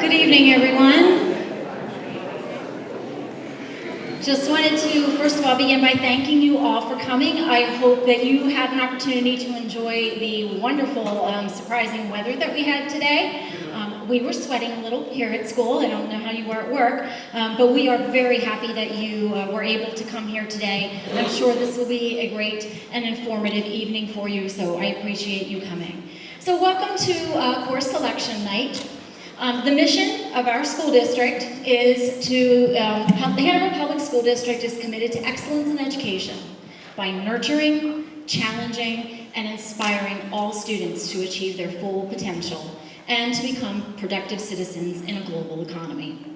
Good evening, everyone. Just wanted to, first of all, begin by thanking you all for coming. I hope that you had an opportunity to enjoy the wonderful, surprising weather that we had today. We were sweating a little here at school. I don't know how you were at work, but we are very happy that you were able to come here today. I'm sure this will be a great and informative evening for you, so I appreciate you coming. So welcome to course selection night. The mission of our school district is to, the Hanover Public School District is committed to excellence in education by nurturing, challenging, and inspiring all students to achieve their full potential and to become productive citizens in a global economy.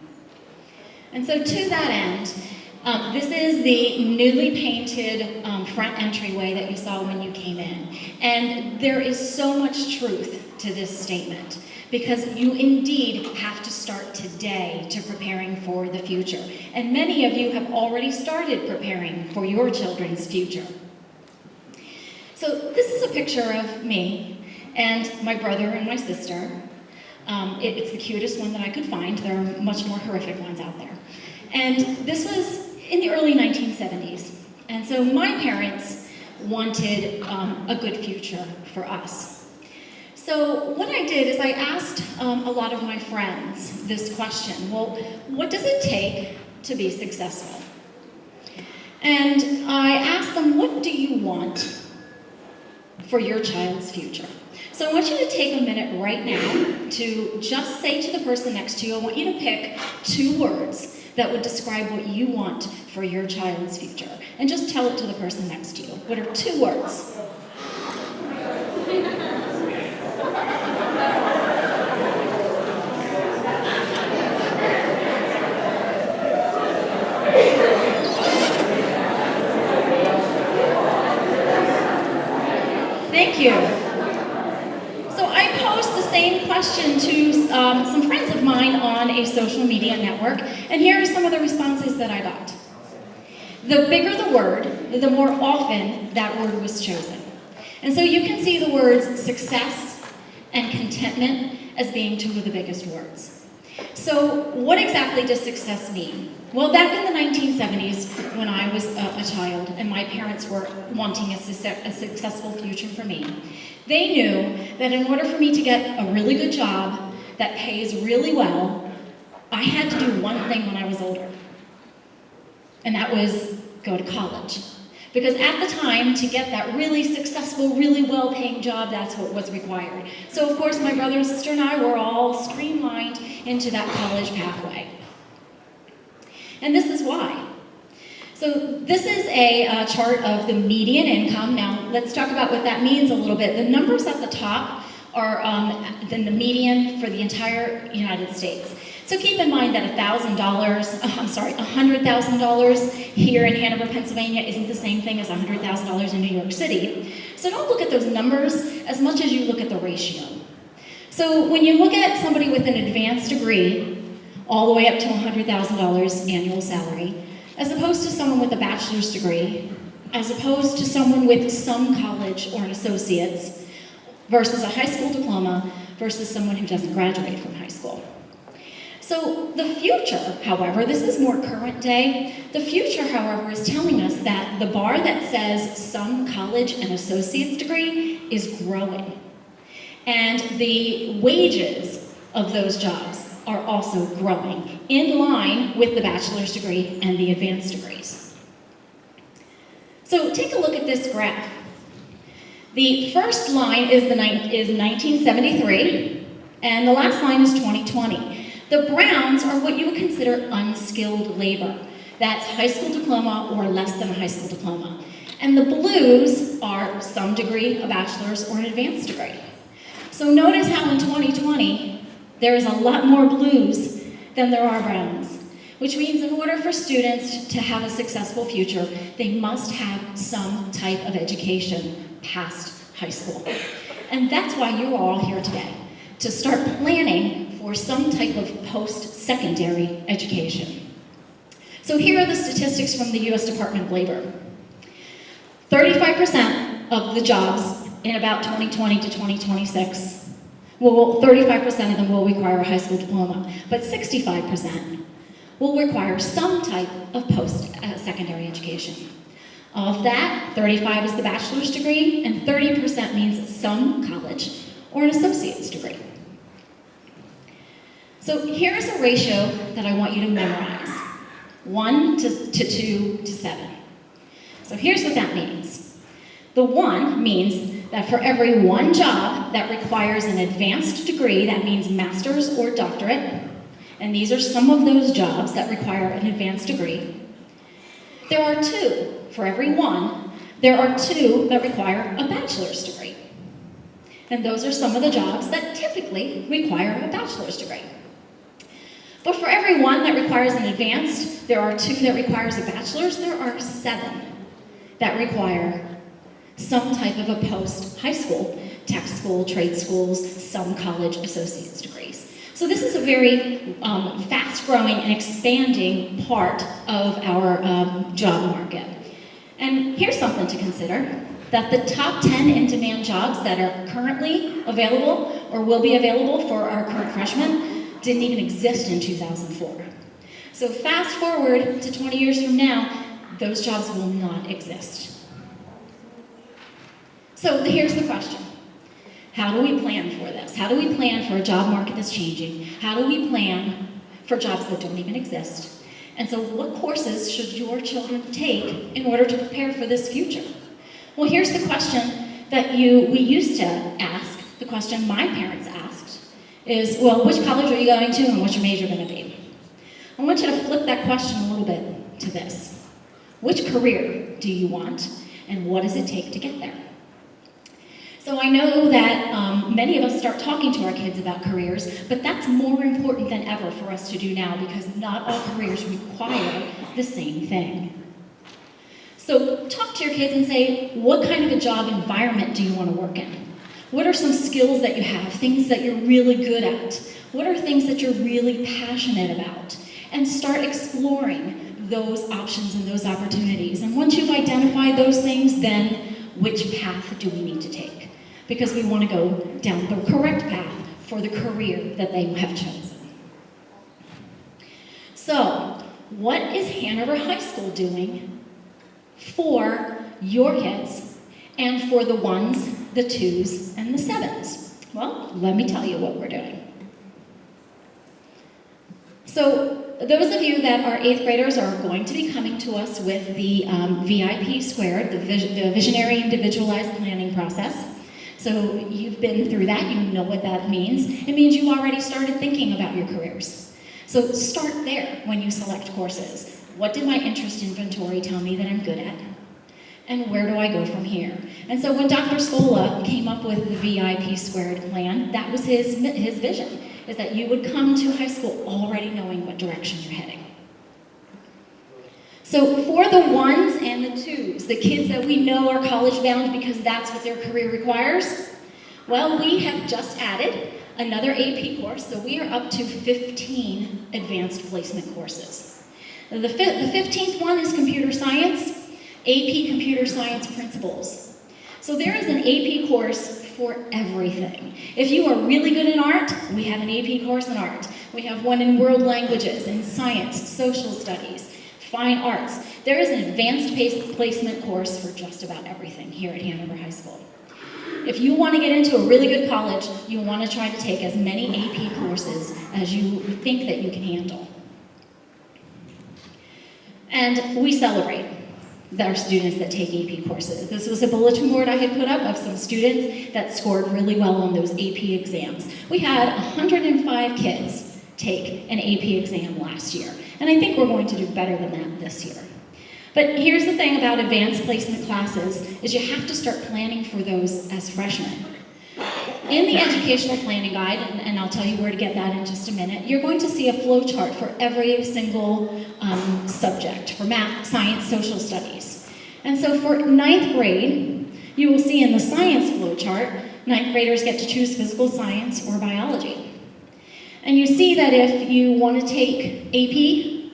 And so to that end, this is the newly painted front entryway that you saw when you came in. And there is so much truth to this statement because you indeed have to start today to preparing for the future. And many of you have already started preparing for your children's future. So this is a picture of me and my brother and my sister. It's the cutest one that I could find. There are much more horrific ones out there. And this was in the early 1970s. And so my parents wanted a good future for us. So what I did is I asked a lot of my friends this question, well, what does it take to be successful? And I asked them, what do you want for your child's future? So I want you to take a minute right now to just say to the person next to you, I want you to pick 2 words that would describe what you want for your child's future. And just tell it to the person next to you. What are 2 words? Thank you. So I posed the same question to some friends of mine on a social media network, and here are some of the responses that I got. The bigger the word, the more often that word was chosen. And so you can see the words success and contentment as being 2 of the biggest words. So what exactly does success mean? Well, back in the 1970s, when I was a child and my parents were wanting a successful future for me, they knew that in order for me to get a really good job that pays really well, I had to do one thing when I was older, and that was go to college. Because at the time, to get that really successful, really well-paying job, that's what was required. So of course, my brother and sister and I were all streamlined into that college pathway. And this is why. So this is a chart of the median income. Now, let's talk about what that means a little bit. The numbers at the top are the median for the entire United States. So keep in mind that $100,000 here in Hanover, Pennsylvania isn't the same thing as $100,000 in New York City. So don't look at those numbers as much as you look at the ratio. So when you look at somebody with an advanced degree, all the way up to $100,000 annual salary, as opposed to someone with a bachelor's degree, as opposed to someone with some college or an associate's, versus a high school diploma, versus someone who doesn't graduate from high school. So the future, however, this is more current day, the future, however, is telling us that the bar that says some college and associate's degree is growing. And the wages of those jobs are also growing, in line with the bachelor's degree and the advanced degrees. So take a look at this graph. The first line is 1973, and the last line is 2020. The browns are what you would consider unskilled labor. That's high school diploma or less than a high school diploma. And the blues are some degree, a bachelor's or an advanced degree. So notice how in 2020, there is a lot more blues than there are browns, which means in order for students to have a successful future, they must have some type of education past high school. And that's why you're all here today, to start planning for some type of post-secondary education. So here are the statistics from the US Department of Labor. 35% of the jobs in about 2020 to 2026 Well, 35% of them will require a high school diploma, but 65% will require some type of post-secondary education. Of that, 35 is the bachelor's degree, and 30% means some college or an associate's degree. So here's a ratio that I want you to memorize. 1 to 2 to 7. So here's what that means. The 1 means that for every one job that requires an advanced degree, that means master's or doctorate, and these are some of those jobs that require an advanced degree, there are 2. For every 1, there are 2 that require a bachelor's degree. And those are some of the jobs that typically require a bachelor's degree. But for every 1 that requires an advanced, there are 2 that requires a bachelor's, there are 7 that require some type of a post-high school, tech school, trade schools, some college associate's degrees. So this is a very fast-growing and expanding part of our job market. And here's something to consider, that the top 10 in-demand jobs that are currently available or will be available for our current freshmen didn't even exist in 2004. So fast forward to 20 years from now, those jobs will not exist. So here's the question. How do we plan for this? How do we plan for a job market that's changing? How do we plan for jobs that don't even exist? And so what courses should your children take in order to prepare for this future? Well, here's the question that we used to ask, the question my parents asked, is, well, which college are you going to and what's your major going to be? I want you to flip that question a little bit to this. Which career do you want and what does it take to get there? So I know that many of us start talking to our kids about careers, but that's more important than ever for us to do now because not all careers require the same thing. So talk to your kids and say, what kind of a job environment do you want to work in? What are some skills that you have, things that you're really good at? What are things that you're really passionate about? And start exploring those options and those opportunities. And once you've identified those things, then which path do we need to take? Because we want to go down the correct path for the career that they have chosen. So, what is Hanover High School doing for your kids and for the 1s, the 2s, and the 7s? Well, let me tell you what we're doing. So, those of you that are 8th graders are going to be coming to us with the VIP squared, the Visionary Individualized Planning process. So you've been through that, you know what that means. It means you've already started thinking about your careers. So start there when you select courses. What did my interest inventory tell me that I'm good at? And where do I go from here? And so when Dr. Scola came up with the VIP squared plan, that was his vision, is that you would come to high school already knowing what direction you're heading. So for the 1s and the 2s, the kids that we know are college bound because that's what their career requires, well, we have just added another AP course, so we are up to 15 advanced placement courses. The 15th one is computer science, AP computer science principles. So there is an AP course for everything. If you are really good in art, we have an AP course in art. We have one in world languages, in science, social studies, fine arts. There is an advanced placement course for just about everything here at Hanover High School. If you want to get into a really good college, you want to try to take as many AP courses as you think that you can handle. And we celebrate our students that take AP courses. This was a bulletin board I had put up of some students that scored really well on those AP exams. We had 105 kids take an AP exam last year. And I think we're going to do better than that this year. But here's the thing about advanced placement classes, is you have to start planning for those as freshmen. In the educational planning guide, and I'll tell you where to get that in just a minute, you're going to see a flow chart for every single subject, for math, science, social studies. And so for 9th grade, you will see in the science flow chart, 9th graders get to choose physical science or biology. And you see that if you want to take AP,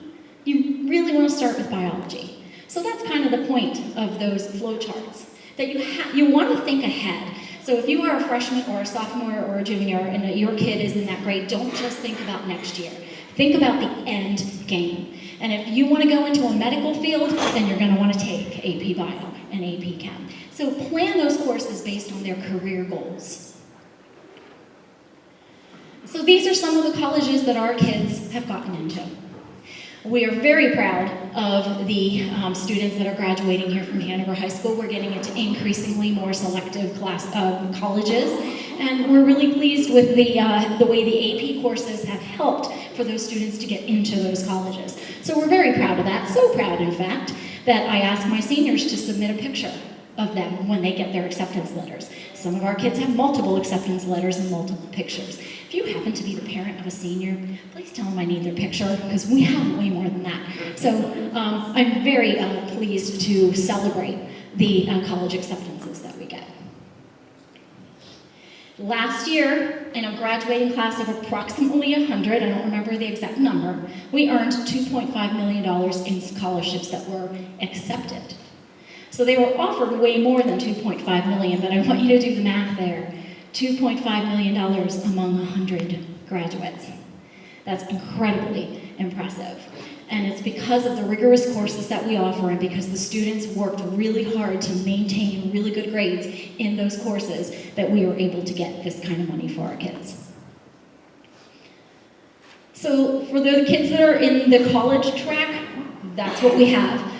you really want to start with biology. So that's kind of the point of those flow charts, that you want to think ahead. So if you are a freshman or a sophomore or a junior and your kid is in that grade, don't just think about next year. Think about the end game. And if you want to go into a medical field, then you're going to want to take AP Bio and AP Chem. So plan those courses based on their career goals. So these are some of the colleges that our kids have gotten into. We are very proud of the students that are graduating here from Hanover High School. We're getting into increasingly more selective colleges, and we're really pleased with the way the AP courses have helped for those students to get into those colleges. So we're very proud of that, so proud in fact, that I asked my seniors to submit a picture of them when they get their acceptance letters. Some of our kids have multiple acceptance letters and multiple pictures. If you happen to be the parent of a senior, please tell them I need their picture, because we have way more than that. So I'm very pleased to celebrate the college acceptances that we get. Last year, in a graduating class of approximately 100, I don't remember the exact number, we earned $2.5 million in scholarships that were accepted. So they were offered way more than $2.5 million, but I want you to do the math there. $2.5 million among 100 graduates. That's incredibly impressive. And it's because of the rigorous courses that we offer and because the students worked really hard to maintain really good grades in those courses that we were able to get this kind of money for our kids. So for the kids that are in the college track, that's what we have.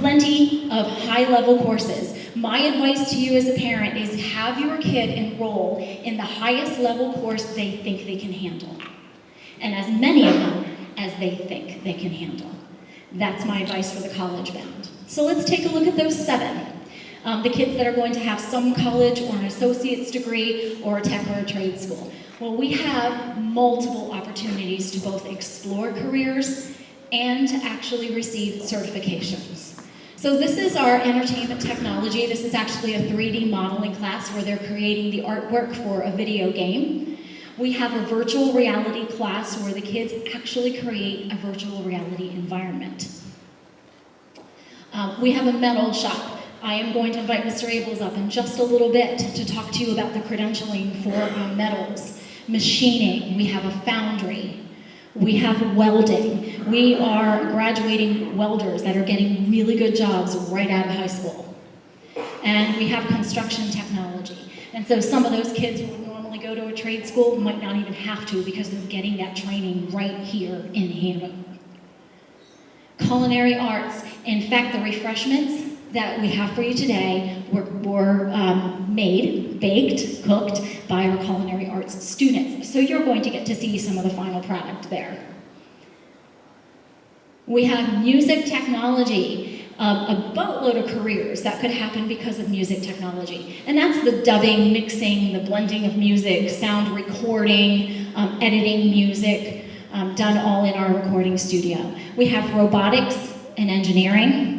Plenty of high-level courses. My advice to you as a parent is have your kid enroll in the highest level course they think they can handle. And as many of them as they think they can handle. That's my advice for the college bound. So let's take a look at those 7. The kids that are going to have some college or an associate's degree or a tech or a trade school. Well, we have multiple opportunities to both explore careers and to actually receive certifications. So this is our entertainment technology. This is actually a 3D modeling class where they're creating the artwork for a video game. We have a virtual reality class where the kids actually create a virtual reality environment. We have a metal shop. I am going to invite Mr. Abels up in just a little bit to talk to you about the credentialing for metals, machining. We have a foundry. We have welding. We are graduating welders that are getting really good jobs right out of high school. And we have construction technology. And so some of those kids who would normally go to a trade school might not even have to because they're getting that training right here in Hanover. Culinary Arts. In fact, the refreshments that we have for you today were made, baked, cooked by our Culinary Arts students. So you're going to get to see some of the final product there. We have music technology, a boatload of careers that could happen because of music technology. And that's the dubbing, mixing, the blending of music, sound recording, editing music, done all in our recording studio. We have robotics and engineering.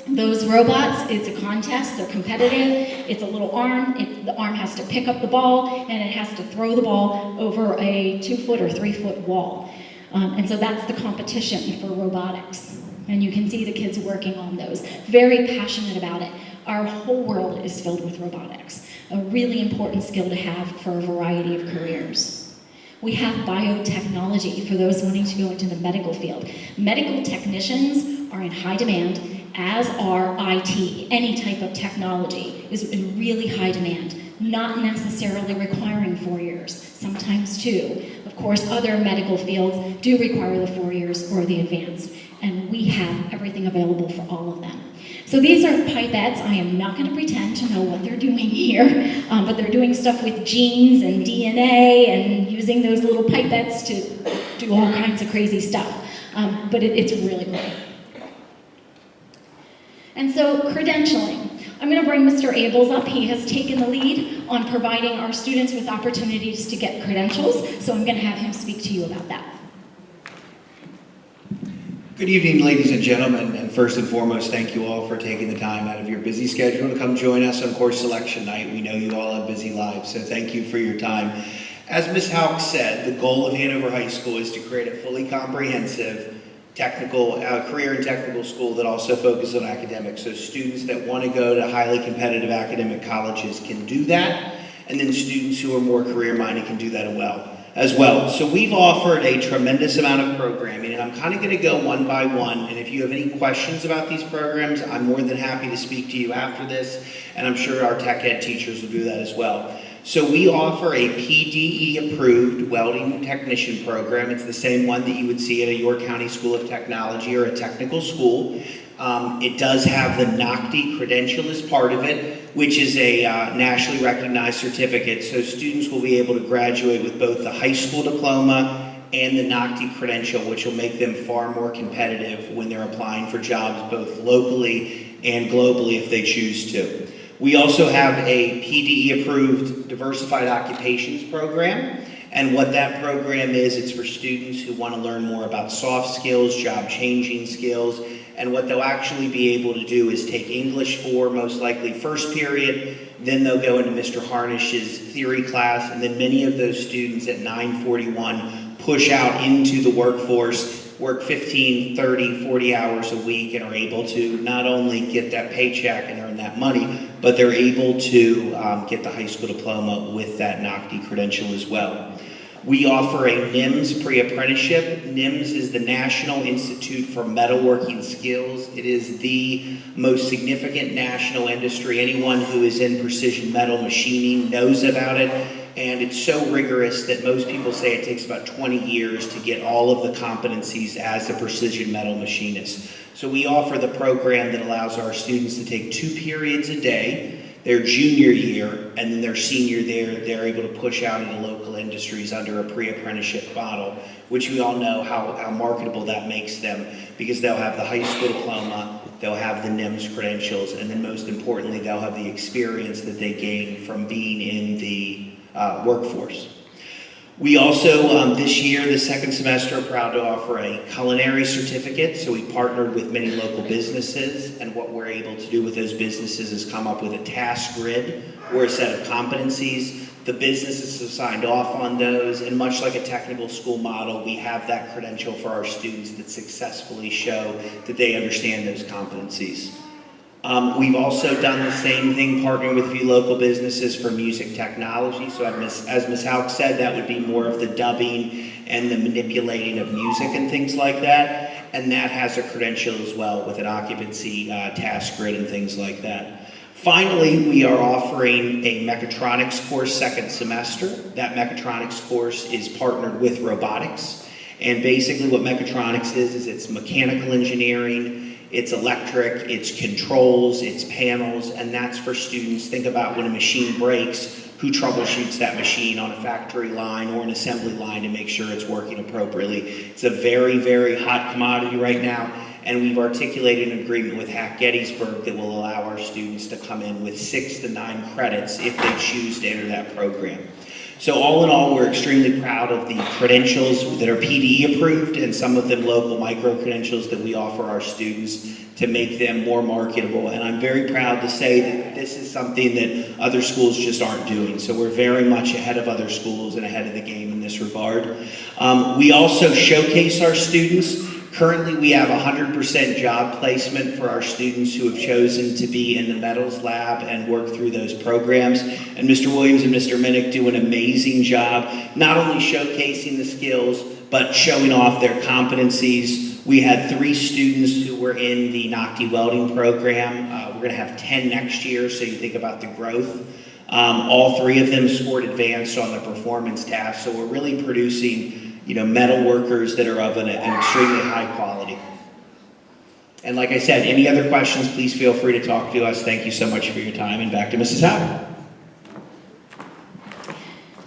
Those robots, it's a contest, they're competitive, it's a little arm, the arm has to pick up the ball and it has to throw the ball over a 2-foot or 3-foot wall. And so that's the competition for robotics. And you can see the kids working on those, very passionate about it. Our whole world is filled with robotics, a really important skill to have for a variety of careers. We have biotechnology for those wanting to go into the medical field. Medical technicians are in high demand, as are IT. Any type of technology is in really high demand, not necessarily requiring 4 years, sometimes 2. Of course, other medical fields do require the 4 years or the advanced, and we have everything available for all of them. So these are pipettes. I am not going to pretend to know what they're doing here, but they're doing stuff with genes and DNA and using those little pipettes to do all kinds of crazy stuff. But it's really cool. And so credentialing. I'm going to bring Mr. Abels up. He has taken the lead on providing our students with opportunities to get credentials, so I'm going to have him speak to you about that. Good evening, ladies and gentlemen, and first and foremost, thank you all for taking the time out of your busy schedule to come join us on course selection night. We know you all have busy lives, so thank you for your time. As Ms. Houck said, the goal of Hanover High School is to create a fully comprehensive technical career and technical school that also focuses on academics. So students that want to go to highly competitive academic colleges can do that. and then students who are more career-minded can do that as well. So we've offered a tremendous amount of programming, and I'm kind of going to go one by one, and if you have any questions about these programs, I'm more than happy to speak to you after this, and I'm sure our tech ed teachers will do that as well. So we offer a PDE-approved welding technician program. It's the same one that you would see at a York County School of Technology or a technical school. It does have the NOCTI credential as part of it, which is a nationally recognized certificate. So students will be able to graduate with both the high school diploma and the NOCTI credential, which will make them far more competitive when they're applying for jobs both locally and globally if they choose to. We also have a PDE-approved Diversified Occupations program, and what that program is, it's for students who want to learn more about soft skills, job-changing skills, and what they'll actually be able to do is take English for most likely first period, then they'll go into Mr. Harnish's theory class, and then many of those students at 941 push out into the workforce, work 15, 30, 40 hours a week, and are able to not only get that paycheck and earn that money, but they're able to get the high school diploma with that NOCTI credential as well. We offer a NIMS pre-apprenticeship. NIMS is the National Institute for Metalworking Skills. It is the most significant national industry. Anyone who is in precision metal machining knows about it. And it's so rigorous that most people say it takes about 20 years to get all of the competencies as a precision metal machinist. So we offer the program that allows our students to take 2 periods a day, their junior year, and then their senior year, they're able to push out into local industries under a pre-apprenticeship model, which we all know how marketable that makes them, because they'll have the high school diploma, they'll have the NIMS credentials, and then most importantly, they'll have the experience that they gain from being in the workforce. We also, this year, the second semester, are proud to offer a culinary certificate. So we partnered with many local businesses, and what we're able to do with those businesses is come up with a task grid or a set of competencies. The businesses have signed off on those, and much like a technical school model, we have that credential for our students that successfully show that they understand those competencies. We've also done the same thing, partnering with a few local businesses for music technology. So as Ms. Hauk said, that would be more of the dubbing and the manipulating of music and things like that. And that has a credential as well with an occupancy task grid and things like that. Finally, we are offering a Mechatronics course second semester. That Mechatronics course is partnered with Robotics. And basically what Mechatronics is it's mechanical engineering, it's electric, it's controls, it's panels, and that's for students. Think about when a machine breaks, who troubleshoots that machine on a factory line or an assembly line to make sure it's working appropriately. It's a very, very hot commodity right now, and we've articulated an agreement with Gettysburg that will allow our students to come in with 6 to 9 credits if they choose to enter that program. So all in all, we're extremely proud of the credentials that are PDE approved and some of them local micro-credentials that we offer our students to make them more marketable. And I'm very proud to say that this is something that other schools just aren't doing. So we're very much ahead of other schools and ahead of the game in this regard. We also showcase our students. Currently, we have 100% job placement for our students who have chosen to be in the metals lab and work through those programs. And Mr. Williams and Mr. Minnick do an amazing job, not only showcasing the skills, but showing off their competencies. We had 3 students who were in the NOCTI welding program. We're going to have 10 next year, so you think about the growth. All 3 of them scored advanced on the performance task, so we're really producing metal workers that are of an extremely high quality. And like I said, any other questions, please feel free to talk to us. Thank you so much for your time, and back to Mrs. Howard.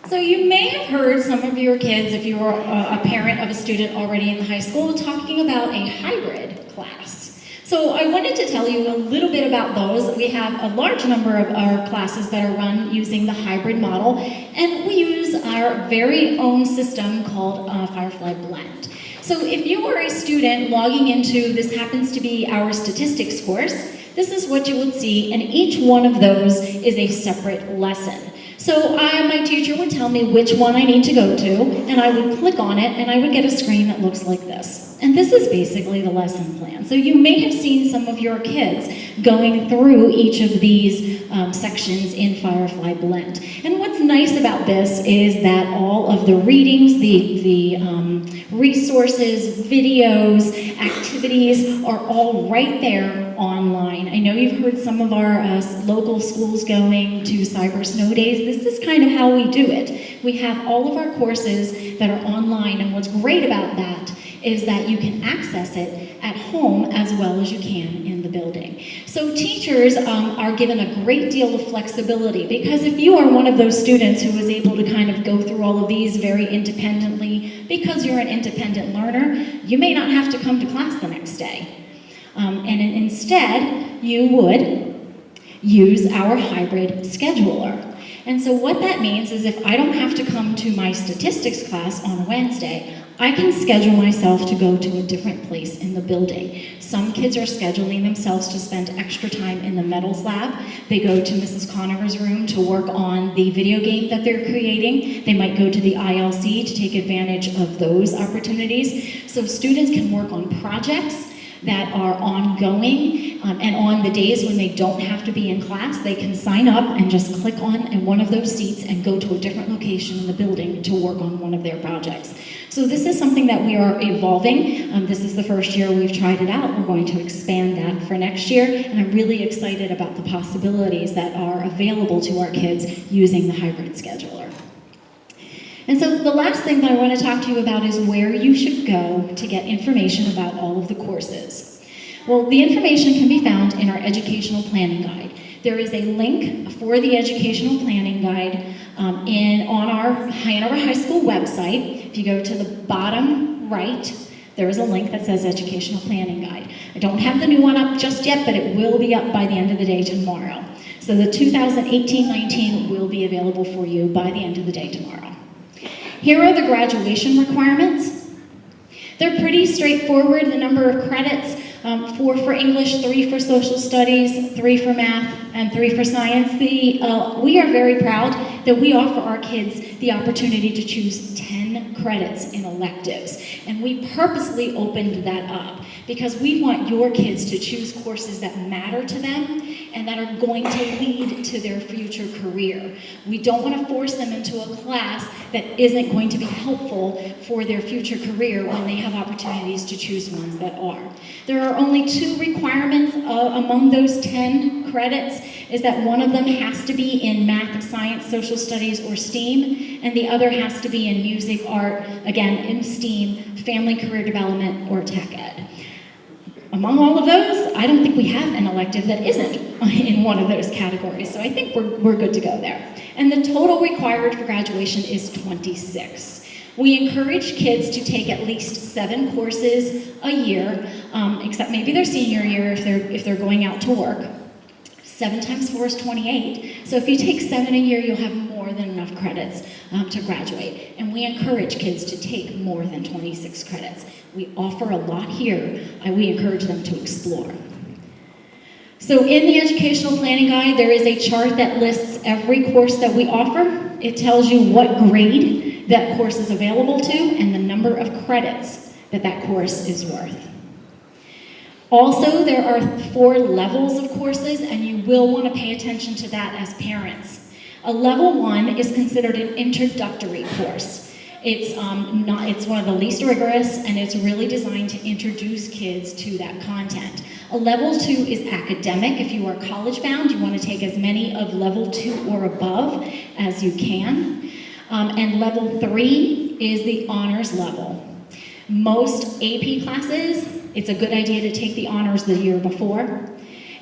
So you may have heard some of your kids, if you were a parent of a student already in high school, talking about a hybrid class. So I wanted to tell you a little bit about those. We have a large number of our classes that are run using the hybrid model, and we use our very own system called Firefly Blend. So if you are a student logging into, this happens to be our statistics course, this is what you would see, and each one of those is a separate lesson. So my teacher would tell me which one I need to go to, and I would click on it, and I would get a screen that looks like this. And this is basically the lesson plan. So you may have seen some of your kids going through each of these sections in Firefly Blend. And what's nice about this is that all of the readings, the resources, videos, activities are all right there online. I know you've heard some of our local schools going to Cyber Snow Days. This is kind of how we do it. We have all of our courses that are online, and what's great about that is that you can access it at home as well as you can in the building. So teachers are given a great deal of flexibility, because if you are one of those students who is able to kind of go through all of these very independently, because you're an independent learner, you may not have to come to class the next day. And instead, you would use our hybrid scheduler. And so what that means is if I don't have to come to my statistics class on Wednesday, I can schedule myself to go to a different place in the building. Some kids are scheduling themselves to spend extra time in the metals lab. They go to Mrs. Conover's room to work on the video game that they're creating. They might go to the ILC to take advantage of those opportunities. So students can work on projects that are ongoing, and on the days when they don't have to be in class, they can sign up and just click on one of those seats and go to a different location in the building to work on one of their projects. So this is something that we are evolving. This is the first year we've tried it out. We're going to expand that for next year, and I'm really excited about the possibilities that are available to our kids using the hybrid scheduler. And so the last thing that I want to talk to you about is where you should go to get information about all of the courses. Well, the information can be found in our educational planning guide. There is a link for the educational planning guide on our Hanover High School website. If you go to the bottom right, there is a link that says Educational Planning Guide. I don't have the new one up just yet, but it will be up by the end of the day tomorrow. So the 2018-19 will be available for you by the end of the day tomorrow. Here are the graduation requirements. They're pretty straightforward. The number of credits, 4 for English, 3 for social studies, 3 for math, and 3 for science. We are very proud that we offer our kids the opportunity to choose 10 credits in electives. And we purposely opened that up because we want your kids to choose courses that matter to them and that are going to lead to their future career. We don't want to force them into a class that isn't going to be helpful for their future career when they have opportunities to choose ones that are. There are only 2 requirements among those 10 credits, is that one of them has to be in math, science, social studies, or STEAM, and the other has to be in music, art, again, in STEAM, family career development, or tech ed. Among all of those, I don't think we have an elective that isn't in one of those categories, so I think we're good to go there. And the total required for graduation is 26. We encourage kids to take at least 7 courses a year, except maybe their senior year if they're going out to work. 7 times 4 is 28. So if you take 7 a year, you'll have more than enough credits to graduate. And we encourage kids to take more than 26 credits. We offer a lot here, and we encourage them to explore. So in the educational planning guide, there is a chart that lists every course that we offer. It tells you what grade that course is available to and the number of credits that that course is worth. Also, there are 4 levels of courses, and you will want to pay attention to that as parents. A level 1 is considered an introductory course. It's one of the least rigorous, and it's really designed to introduce kids to that content. A level 2 is academic. If you are college bound, you want to take as many of level 2 or above as you can. And level 3 is the honors level. Most AP classes, it's a good idea to take the honors the year before.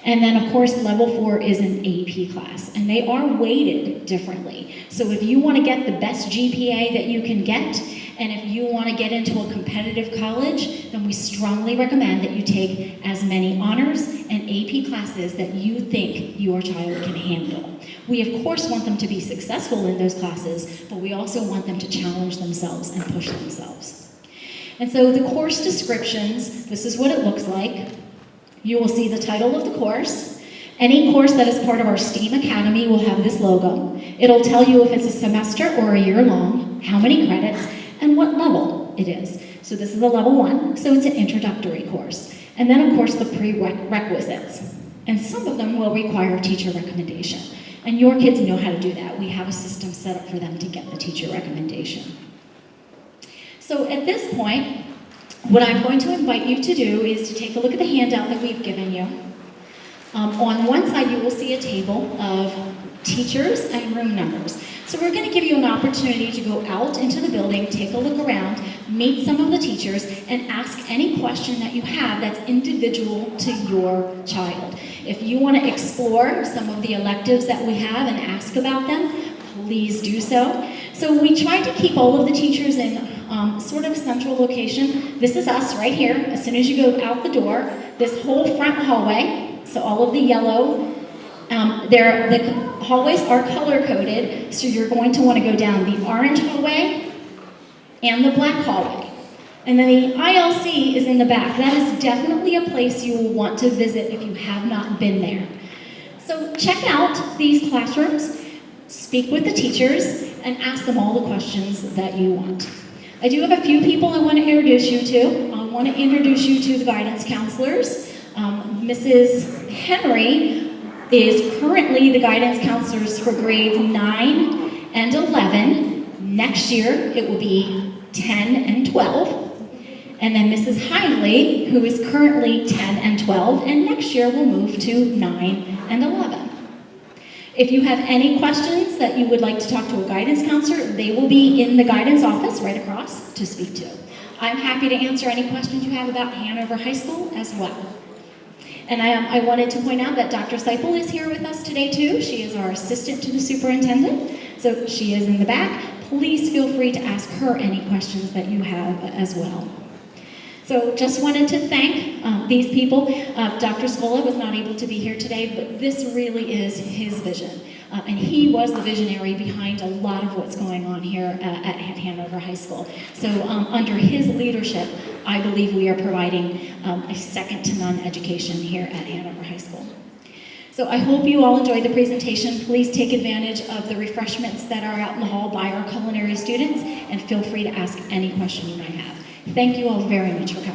And then, of course, level 4 is an AP class, and they are weighted differently. So if you want to get the best GPA that you can get, and if you want to get into a competitive college, then we strongly recommend that you take as many honors and AP classes that you think your child can handle. We, of course, want them to be successful in those classes, but we also want them to challenge themselves and push themselves. And so the course descriptions, this is what it looks like. You will see the title of the course, Any course that is part of our STEAM Academy will have this logo. It'll tell you if it's a semester or a year long, how many credits, and what level it is. So this is a level 1, so it's an introductory course. And then of course the prerequisites. And some of them will require teacher recommendation. And your kids know how to do that. We have a system set up for them to get the teacher recommendation. So at this point, what I'm going to invite you to do is to take a look at the handout that we've given you. On one side, you will see a table of teachers and room numbers. So we're going to give you an opportunity to go out into the building, take a look around, meet some of the teachers, and ask any question that you have that's individual to your child. If you want to explore some of the electives that we have and ask about them, please do so. So we tried to keep all of the teachers in sort of central location. This is us right here. As soon as you go out the door, this whole front hallway, so all of the yellow, the hallways are color-coded, so you're going to want to go down the orange hallway and the black hallway. And then the ILC is in the back. That is definitely a place you will want to visit if you have not been there. So check out these classrooms, speak with the teachers, and ask them all the questions that you want. I do have a few people I want to introduce you to. I want to introduce you to the guidance counselors. Mrs. Henry is currently the guidance counselors for grades 9 and 11. Next year, it will be 10 and 12. And then Mrs. Hindley, who is currently 10 and 12, and next year will move to 9 and 11. If you have any questions that you would like to talk to a guidance counselor, they will be in the guidance office right across to speak to. I'm happy to answer any questions you have about Hanover High School as well. And I wanted to point out that Dr. Seipel is here with us today too. She is our assistant to the superintendent, so she is in the back. Please feel free to ask her any questions that you have as well. So just wanted to thank these people. Dr. Scola was not able to be here today, but this really is his vision. And he was the visionary behind a lot of what's going on here at Hanover High School. So under his leadership, I believe we are providing a second-to-none education here at Hanover High School. So I hope you all enjoyed the presentation. Please take advantage of the refreshments that are out in the hall by our culinary students, and feel free to ask any question you might have. Thank you all very much for coming.